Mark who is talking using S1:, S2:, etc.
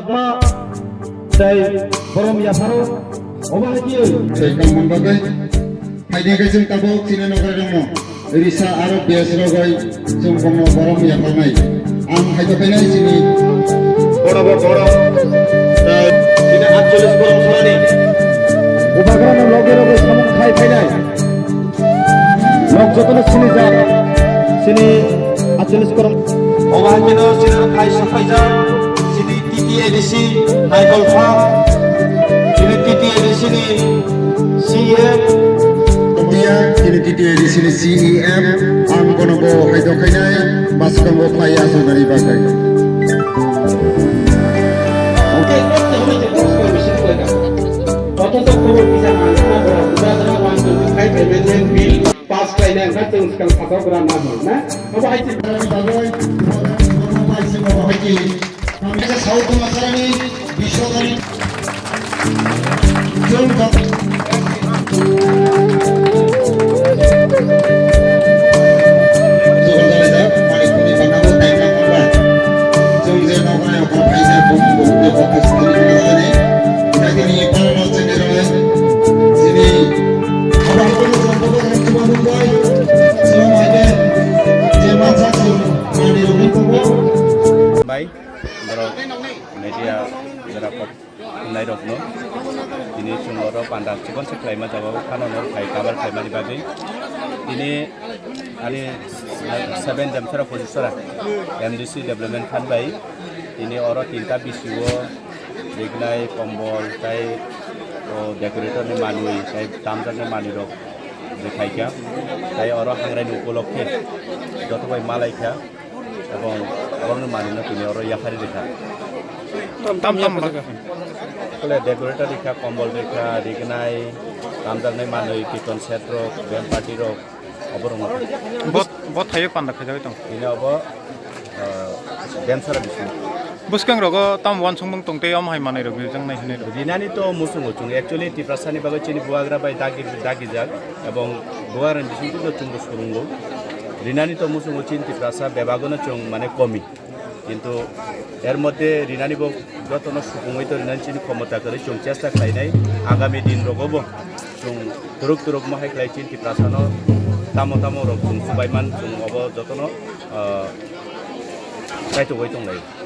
S1: sakma tei borom Yapharkha obahagiyo
S2: tei kamon bagai haide ke jeng tabok cina nokar demo risa aro bias rogai jeng bomo borom Yapharkha nai ang haide penai sini
S1: borom tei cina 48 borom sorani ubagrano loge samung khai phainai log jotono sini jak sini 48 borom obahagiyo cina khai safaijak sini titi edisi naikol farm sini titi edisi ni CM
S2: dia kini titi di sini CEM ang kono bo haide kainai masukkan bo playa sunari bagai
S1: oke Tongthok khobor bisa manna bora udara wan tu khai payment bill pass kaina ka chung skal phasok ra na na oba hai
S2: bagai kono mai se bo haji kami ke south masarani bishodari Tongthok
S3: media rapat nairokno ini sumoro pandang cikon seklaima jawabu kanonor kai kabar kaimani bagi ini ani 7 jam sera posisora MDC development fund bai ini oro tinta bisiwo dignai kombol kai decorator ni Manwi kai tamjar ni manirok dekhaikia kai oro Hangraini upolokhe joto bai malaikha এবং অরণ্য মানিনা তিনি ওর ইয়াফারি দেখা বলে decorator দেখা কম্বল দেখা দিগনাই কামজারনাই মানুষ কীর্তন ক্ষেত্র বেম পার্টির অবরণ
S4: বত থাইও পান্ডা খাই যাবে
S3: তিনি অব ডেন্সারা বিষ্ণু
S4: বুসকাং রগ তাম ওয়ান সংবং তংতে অম হাই মানাই রগ जों নাইহনে
S3: রিনানি তো মুসুং উচুং एक्चुअली টিপ্রাসানি বাগৈ চিনি বুয়াগ্রা বাই দাগি যাক এবং বুয়ারান বিষ্ণু তো চুঙ্গ সুরুঙ্গ রিনানি তো মুসুং উচিন টিপ্রাসা বেবাগনো চুং মানে কমি কিন্তু এর মধ্যে রিনানি বক যতন সুপুঙ্গই তো রিনানি চিনি ক্ষমতা করে চুং চেষ্টা খাইনাই আগামী দিন রগব চুং তুরুক মহাই খাই চিন টিপ্রাসানো তামো রগ চুং সুবাইমান চুং অব যতন দায়িত্ব বই দंलायो